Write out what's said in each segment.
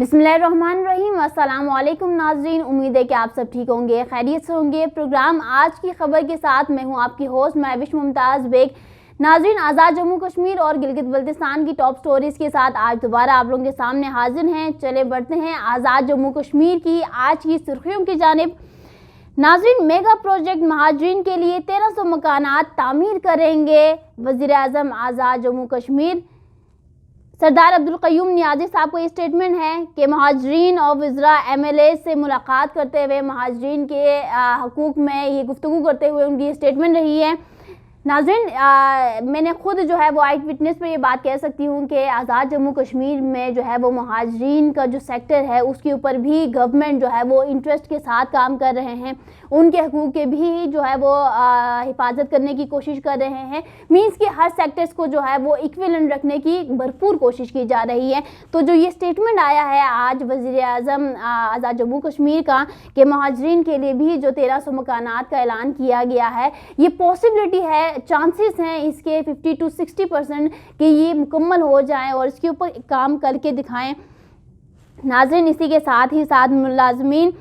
बिस्मिल्लाहिर्रहमानिर्रहीम। अस्सलाम वालेकुम नाज़रीन, उम्मीद है कि आप सब ठीक होंगे, खैरियत से होंगे। प्रोग्राम आज की खबर के साथ मैं हूं आपकी होस्ट महविश मुमताज़ बेग। नाज़रीन, आज़ाद जम्मू कश्मीर और गिलगित बल्तिस्तान की टॉप स्टोरीज़ के साथ आज दोबारा आप लोगों के सामने हाजिर हैं। चले बढ़ते हैं आज़ाद जम्मू कश्मीर की आज की सुर्खियों की जानिब। नाज़रीन, मेगा प्रोजेक्ट महाजरीन के लिए 1300 मकानात तामीर करेंगे वज़ीर आज़म आज़ाद जम्मू कश्मीर सरदार अब्दुल क़य्यूम नियाज़ी साहब का ये स्टेटमेंट है कि महाजरीन और वज़रा MLA से मुलाकात करते हुए महाजरीन के हकूक़ में ये गुफ्तगू करते हुए उनकी स्टेटमेंट रही है। नाज़रीन, मैंने खुद जो है वो आइट विटनेस पर ये बात कह सकती हूँ कि आज़ाद जम्मू कश्मीर में जो है वो महाजरीन का जो सेक्टर है उसके ऊपर भी गवर्नमेंट जो है वो इंटरेस्ट के साथ काम कर रहे हैं, उनके हकूक़ के भी जो है वो हिफाजत करने की कोशिश कर रहे हैं। मीन्स कि हर सेक्टर्स को जो है वो इक्विवेलेंट रखने की भरपूर कोशिश की जा रही है। तो जो ये स्टेटमेंट आया है आज वज़ीर आज़म आज़ाद जम्मू कश्मीर का कि महाजरीन के लिए भी जो 1300 मकानात का ऐलान किया गया है, ये पॉसिबिलिटी है, चांसेस हैं इसके 50 to 60% कि ये मुकम्मल हो जाएं और इसके ऊपर काम करके दिखाएं। नाज़रीन, इसी के साथ ही साथ मुलाजमीन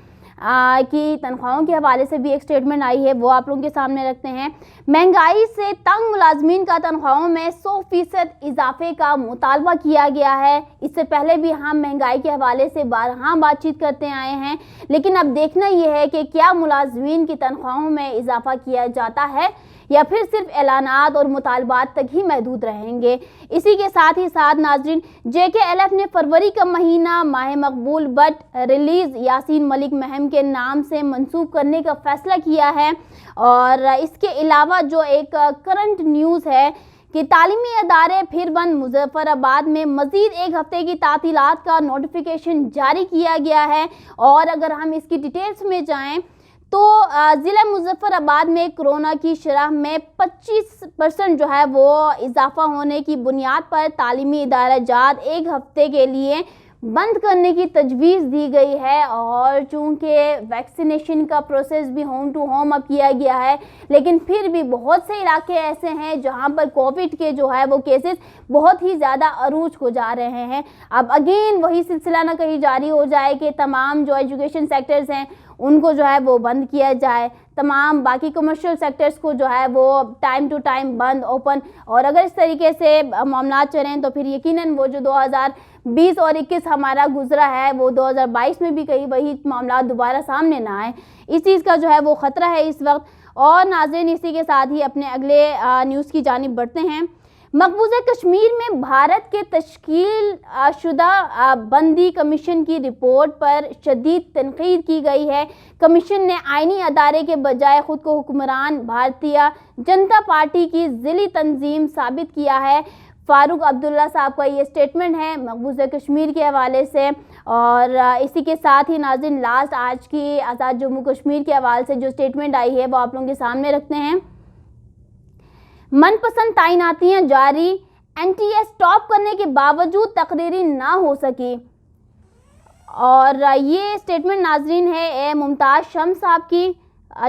की तनख्वाहों के हवाले से भी एक स्टेटमेंट आई है, वो आप लोगों के सामने रखते हैं। महंगाई से तंग मुलाजमीन का तनख्वाहों में 100% इजाफे का मुतालबा किया गया है। इससे पहले भी हम महंगाई के हवाले से बारहा बातचीत करते आए हैं, लेकिन अब देखना यह है कि क्या मुलाजमीन की तनख्वाहों में इजाफा किया जाता है या फिर सिर्फ ऐलानात और मुतालबात तक ही महदूद रहेंगे। इसी के साथ ही साथ नाज़रीन, JKLF ने फरवरी का महीना माह मकबूल बट रिलीज़ यासीन मलिक महम के नाम से मंसूब करने का फ़ैसला किया है। और इसके अलावा जो एक करंट न्यूज़ है कि तालीमी अदारे फिर बंद, मुजफ्फराबाद में मज़ीद एक हफ़्ते की तातीलात का नोटिफिकेशन जारी किया गया है। और अगर हम इसकी डिटेल्स में जाएँ तो ज़िला मुजफ्फराबाद में कोरोना की शरह में 25% जो है वो इजाफा होने की बुनियाद पर तालीमी इदारा जात एक हफ़्ते के लिए बंद करने की तजवीज़ दी गई है। और चूँकि वैक्सीनेशन का प्रोसेस भी होम टू होम अब किया गया है, लेकिन फिर भी बहुत से इलाके ऐसे हैं जहाँ पर कोविड के जो है वो केसेस बहुत ही ज़्यादा अरूज हो जा रहे हैं। अब अगेन वही सिलसिला ना कहीं जारी हो जाए कि तमाम जो एजुकेशन सेक्टर्स हैं उनको जो है वो बंद किया जाए, तमाम बाकी कमर्शियल सेक्टर्स को जो है वो टाइम टू टाइम बंद ओपन। और अगर इस तरीके से मामला चलें तो फिर यकीनन वो जो 2020 और 21 हमारा गुजरा है वो 2022 में भी कहीं वही मामला दोबारा सामने ना आए, इस चीज़ का जो है वो ख़तरा है इस वक्त। और नाज़रीन, इसी के साथ ही अपने अगले न्यूज़ की जानिब बढ़ते हैं। मकबूजा कश्मीर में भारत के तश्कील शुदा बंदी कमीशन की रिपोर्ट पर शदीद तनकीद की गई है। कमीशन ने आइनी अदारे के बजाय खुद को हुक्मरान भारतीय जनता पार्टी की ज़िली तंजीम साबित किया है। फ़ारूक अब्दुल्ला साहब का ये स्टेटमेंट है मकबूजा कश्मीर के हवाले से। और इसी के साथ ही नाज़रीन, लास्ट आज की आज़ाद जम्मू कश्मीर के हवाले से जो स्टेटमेंट आई है वो आप लोगों के सामने रखते हैं। मनपसंद तैनातियाँ जारी, NTS टॉप करने के बावजूद तकरीरी ना हो सकी। और ये स्टेटमेंट नाज़रीन है मुमताज़ शम्स साहब की।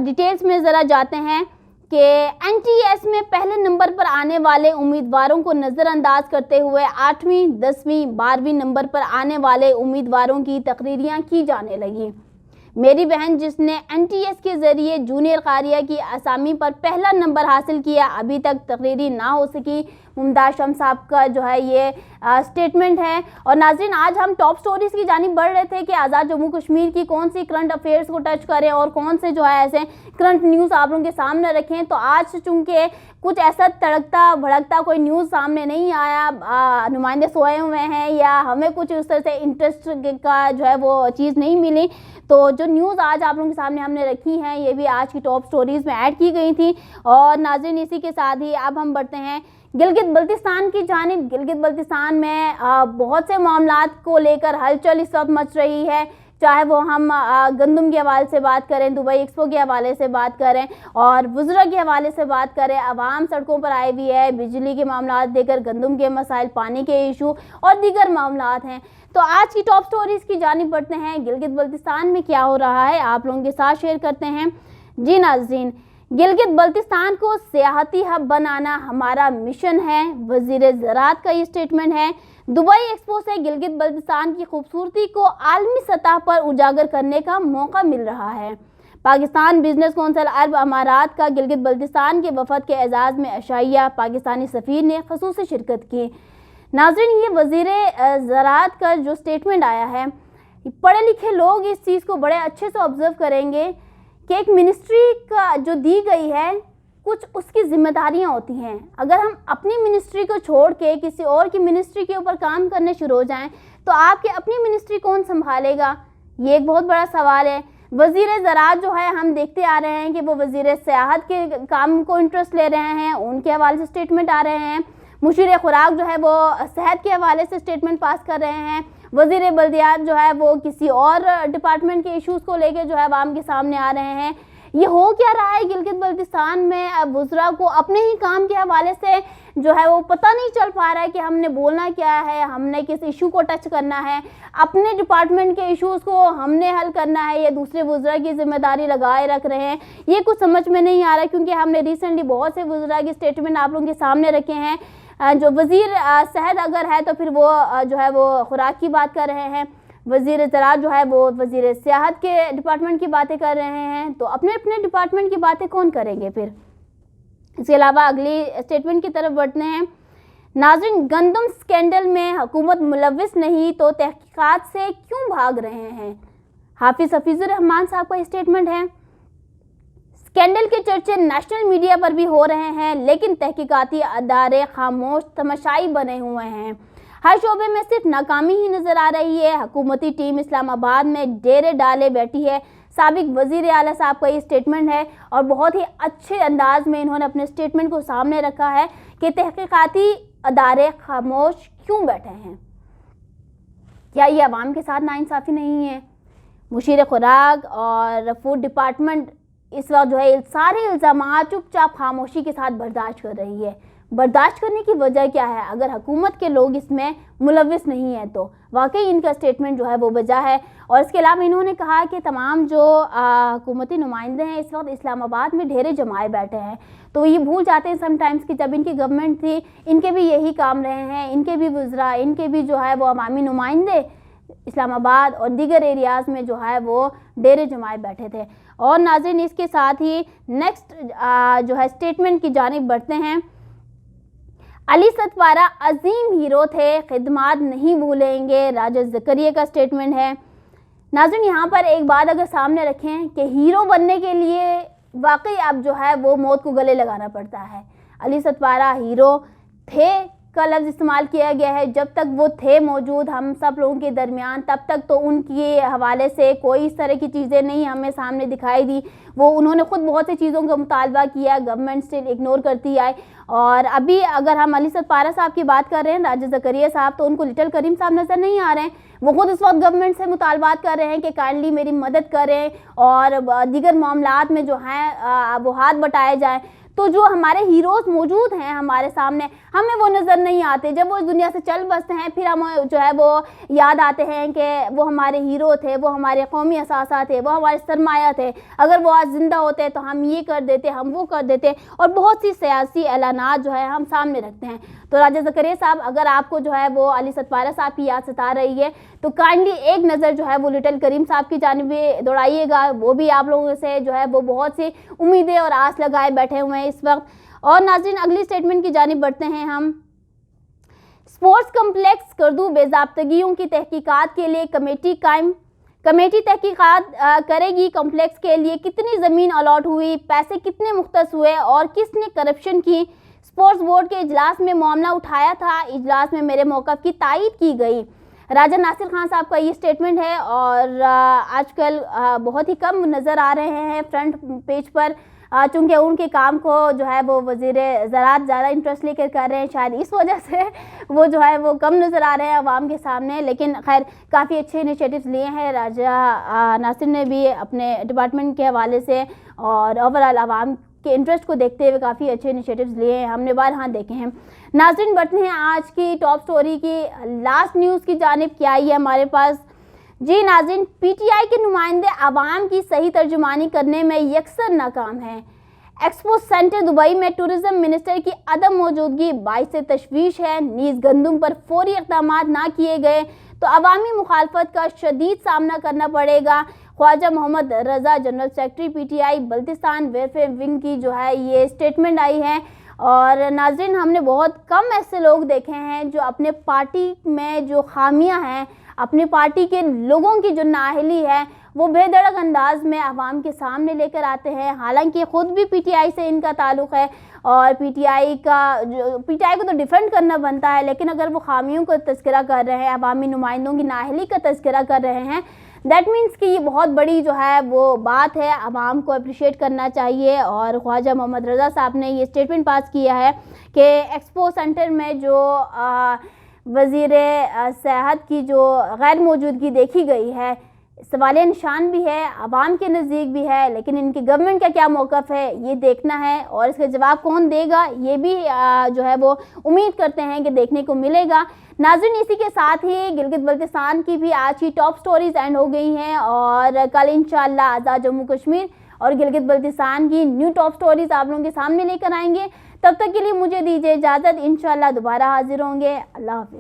डिटेल्स में ज़रा जाते हैं कि NTS में पहले नंबर पर आने वाले उम्मीदवारों को नज़रअंदाज करते हुए 8वीं, 10वीं, 12वीं नंबर पर आने वाले उम्मीदवारों की तकरीरियाँ की जाने लगी। मेरी बहन जिसने NTS के ज़रिए जूनियर कारिया की असामी पर पहला नंबर हासिल किया, अभी तक तकरीरी ना हो सकी। मुमताज़ शम्स साहब का जो है ये स्टेटमेंट है। और नाज़रीन, आज हम टॉप स्टोरीज़ की जानिब बढ़ रहे थे कि आज़ाद जम्मू कश्मीर की कौन सी करंट अफेयर्स को टच करें और कौन से जो है ऐसे करंट न्यूज़ आप लोगों के सामने रखें। तो आज चूँकि कुछ ऐसा तड़कता भड़कता कोई न्यूज़ सामने नहीं आया, नुमाइंदे सोए हुए हैं या हमें कुछ उस तरह से इंटरेस्ट का जो है वो चीज़ नहीं मिली, तो जो न्यूज़ आज आप लोगों के सामने हमने रखी हैं ये भी आज की टॉप स्टोरीज़ में ऐड की गई थी। और नाज़रीन, इसी के साथ ही अब हम बढ़ते हैं गिलगित बल्तिस्तान की जानिब। गिलगित बल्तिस्तान में बहुत से मामलात को लेकर हलचल इस वक्त मच रही है, चाहे वो हम गंदम के हवाले से बात करें, दुबई एक्सपो के हवाले से बात करें और वुज़रा के हवाले से बात करें। आवाम सड़कों पर आई हुई है, बिजली के मामलात देकर गंदम के मसाइल, पानी के इशू और दीगर मामलात हैं। तो आज की टॉप स्टोरीज़ की जानिब बढ़ते हैं। गिलगित बल्तिस्तान में क्या हो रहा है आप लोगों के साथ शेयर करते हैं। जी नाज़रीन, गिलगित बल्तिस्तान को सियाहती हब बनाना हमारा मिशन है, वजीर ज़राअत का ये स्टेटमेंट है। दुबई एक्सपो से गिलगित बल्तिस्तान की खूबसूरती को आलमी सतह पर उजागर करने का मौका मिल रहा है। पाकिस्तान बिजनेस कौंसिल अरब अमारात का गिलगित बल्तिस्तान के वफद के एजाज़ में अशाइया, पाकिस्तानी सफ़ीर ने ख़ुसूसी शिरकत की। नाज़रीन, ये वज़ीर ज़राअत का जो स्टेटमेंट आया है, पढ़े लिखे लोग इस चीज़ को बड़े अच्छे से ऑब्ज़र्व करेंगे कि एक मिनिस्ट्री का जो दी गई है, कुछ उसकी जिम्मेदारियां होती हैं। अगर हम अपनी मिनिस्ट्री को छोड़ के किसी और की मिनिस्ट्री के ऊपर काम करने शुरू हो जाएं, तो आपकी अपनी मिनिस्ट्री कौन संभालेगा? ये एक बहुत बड़ा सवाल है। वज़ीर ज़राअत जो है, हम देखते आ रहे हैं कि वो वज़ीर सियाहत के काम को इंटरेस्ट ले रहे हैं, उनके हवाले से स्टेटमेंट आ रहे हैं। मुशीर खुराक जो है वो सेहत के हवाले से स्टेटमेंट पास कर रहे हैं। वज़ीर बल्दियात जो है वो किसी और डिपार्टमेंट के इश्यूज़ को लेकर जो है आवाम के सामने आ रहे हैं। ये हो क्या रहा है गिलगित बल्तिस्तान में? वुज़रा को अपने ही काम के हवाले से जो है वो पता नहीं चल पा रहा है कि हमने बोलना क्या है, हमने किस इशू को टच करना है, अपने डिपार्टमेंट के इश्यूज़ को हमने हल करना है या दूसरे वुज़रा की जिम्मेदारी लगाए रख रहे हैं। ये कुछ समझ में नहीं आ रहा, क्योंकि हमने रिसेंटली बहुत से वुज़रा के स्टेटमेंट आप लोगों के सामने रखे हैं। जो वज़ीर सेहत अगर है तो फिर वो जो है वो खुराक की बात कर रहे हैं, वज़ीर ज़राअत जो है वो वज़ीर सियाहत के डिपार्टमेंट की बातें कर रहे हैं। तो अपने अपने डिपार्टमेंट की बातें कौन करेंगे फिर? इसके अलावा अगली स्टेटमेंट की तरफ बढ़ते हैं। नाज़रीन, गंदम स्कैंडल में हुकूमत मुलव्विस नहीं तो तहकीकात से क्यों भाग रहे हैं? हाफिज़ हफीज़ुर रहमान साहब का स्टेटमेंट है। स्कैंडल के चर्चे नेशनल मीडिया पर भी हो रहे हैं, लेकिन तहकीकाती अदारे खामोश तमाशाई बने हुए हैं। हर शोबे में सिर्फ नाकामी ही नजर आ रही है। हुकूमती टीम इस्लामाबाद में डेरे डाले बैठी है। साबिक वज़ीर आला साहब का ये स्टेटमेंट है और बहुत ही अच्छे अंदाज में इन्होंने अपने स्टेटमेंट को सामने रखा है कि तहकीकाती अदारे खामोश क्यों बैठे हैं। क्या ये अवाम के साथ नाइंसाफ़ी नहीं है? मुशीर खुराक और फूड डिपार्टमेंट इस वक्त जो है सारे इल्ज़ामात चुपचाप खामोशी के साथ बर्दाश्त कर रही है। बर्दाश्त करने की वजह क्या है? अगर हुकूमत के लोग इसमें मुलव्विस नहीं है तो वाकई इनका स्टेटमेंट जो है वो वजह है। और इसके अलावा इन्होंने कहा कि तमाम जो हुकूमती नुमाइंदे हैं इस वक्त इस्लामाबाद में ढेरे जमाए बैठे हैं, तो ये भूल जाते हैं समटाइम्स कि जब इनकी गवर्नमेंट थी इनके भी यही काम रहे हैं, इनके भी वज़रा, इनके भी जो है वो अवामी नुमाइंदे इस्लामाबाद और दीगर एरियाज़ में जो है वो डेरे जमाए बैठे थे। और नाज़रीन, इसके साथ ही नेक्स्ट जो है स्टेटमेंट की जानिब बढ़ते हैं। अली सतवारा अजीम हीरो थे, खिदमात नहीं भूलेंगे, राजद ज़करिया का स्टेटमेंट है। नाज़रीन, यहाँ पर एक बात अगर सामने रखें कि हीरो बनने के लिए वाकई अब जो है वो मौत को गले लगाना पड़ता है। अली सतवारा हीरो थे का लफ्ज़ इस्तेमाल किया गया है। जब तक वो थे मौजूद हम सब लोगों के दरमियान, तब तक तो उनके हवाले से कोई इस तरह की चीज़ें नहीं हमें सामने दिखाई दी। वो उन्होंने ख़ुद बहुत सी चीज़ों का मुतालबा किया, गवर्नमेंट स्टिल इग्नोर करती आई। और अभी अगर हम अली सतवारा साहब की बात कर रहे हैं, राजद ज़करिया साहब, तो उनको लिटिल करीम साहब नज़र नहीं आ रहे हैं। वो खुद इस वक्त गवर्नमेंट से मुतालबात कर रहे हैं कि काइंडली मेरी मदद करें और दीगर मामलात में जो हैं वो हाथ बटाए जाएँ। तो जो हमारे हीरोज़ मौजूद हैं हमारे सामने, हमें वो नज़र नहीं आते। जब वो इस दुनिया से चल बसते हैं फिर हम जो है वो याद आते हैं कि वो हमारे हीरो थे, वो हमारे कौमी असासा थे, वो हमारे सरमाया थे। अगर वो आज ज़िंदा होते तो हम ये कर देते, हम वो कर देते, और बहुत सी सियासी ऐलानात जो है हम सामने रखते हैं। तो राजद ज़करिया साहब, अगर आपको जो है वो अली सतवारा साहब की याद सता रही है तो काइंडली एक नज़र जो है वो लिटिल करीम साहब की जानिब भी दौड़ाइएगा। वो भी आप लोगों से जो है वो बहुत सी उम्मीदें और आस लगाए बैठे हुए हैं इस वक्त। और नाज़रीन, अगली स्टेटमेंट की जानिब बढ़ते हैं हम। स्पोर्ट्स कम्प्लेक्स करदू बेज़ाब्तगियों की तहकीकात के लिए कमेटी कायम। कमेटी तहकीकात करेगी कम्प्लेक्स के लिए कितनी ज़मीन अलॉट हुई, पैसे कितने मुख्तस हुए और किसने करप्शन की। स्पोर्ट्स बोर्ड के इजलास में मामला उठाया था, इजलास में मेरे मौक़िफ़ की तायीद की गई। राजा नासिर खान साहब का ये स्टेटमेंट है और आजकल बहुत ही कम नज़र आ रहे हैं फ्रंट पेज पर, चूँकि उनके काम को जो है वो वज़ीर ज़राअत ज़्यादा इंटरेस्ट लेकर कर रहे हैं। शायद इस वजह से वो जो है वो कम नज़र आ रहे हैं आवाम के सामने। लेकिन खैर काफ़ी अच्छे इनिशिएटिव्स लिए हैं राजा नासिर ने भी अपने डिपार्टमेंट के हवाले से, और ओवरऑल आवाम के इंटरेस्ट को देखते हुए काफ़ी अच्छे इनिशिएटिव्स लिए हैं, हमने बारहा देखे हैं। नाज़रीन, बढ़ते हैं आज की टॉप स्टोरी की लास्ट न्यूज़ की जानिब। क्या आई है हमारे पास? जी नाज़रीन, पीटीआई के नुमाइंदे आवाम की सही तर्जुमानी करने में यकसर नाकाम हैं। एक्सपो सेंटर दुबई में टूरिज्म मिनिस्टर की अदम मौजूदगी बाइस से तशवीश है। नीज़ गंदम पर फौरी इक़दाम ना किए गए तो अवामी मुखालफत का शदीद सामना करना पड़ेगा। Khawaja Mohammad Raza general secretary PTI Baltistan welfare wing की जो है ये स्टेटमेंट आई है। और नाज़रीन, हमने बहुत कम ऐसे लोग देखे हैं जो अपने पार्टी में जो खामियां हैं, अपनी पार्टी के लोगों की जो नाअहली है, वो बेधड़क अंदाज में आवाम के सामने लेकर आते हैं। हालांकि ख़ुद भी PTI से इनका ताल्लुक़ है और PTI को तो डिफेंड करना बनता है, लेकिन अगर वो खामियों का तज़किरा कर रहे हैं, अवामी नुमाइंदों की नाअहली का तज़किरा कर रहे हैं, दैट मीन्स कि ये बहुत बड़ी जो है वो बात है, आवाम को अप्रिशिएट करना चाहिए। और ख्वाजा मोहम्मद रज़ा साहब ने ये स्टेटमेंट पास किया है कि एक्सपो सेंटर में जो वज़ीर सेहत की जो गैर मौजूदगी देखी गई है, सवालिया निशान भी है, आवाम के नज़दीक भी है, लेकिन इनकी गवर्नमेंट का क्या मौक़िफ़ है ये देखना है और इसका जवाब कौन देगा ये भी जो है वो उम्मीद करते हैं कि देखने को मिलेगा। नाज़रीन, इसी के साथ ही गिलगित बल्तिस्तान की भी आज की टॉप स्टोरीज एंड हो गई हैं और कल इंशाअल्लाह आज़ाद जम्मू कश्मीर और गिलगित बल्तिस्तान की न्यू टॉप स्टोरीज आप लोगों के सामने लेकर आएंगे। तब तक के लिए मुझे दीजिए इजाज़त, इंशाअल्लाह दोबारा हाजिर होंगे। अल्लाह हाफ़िज़।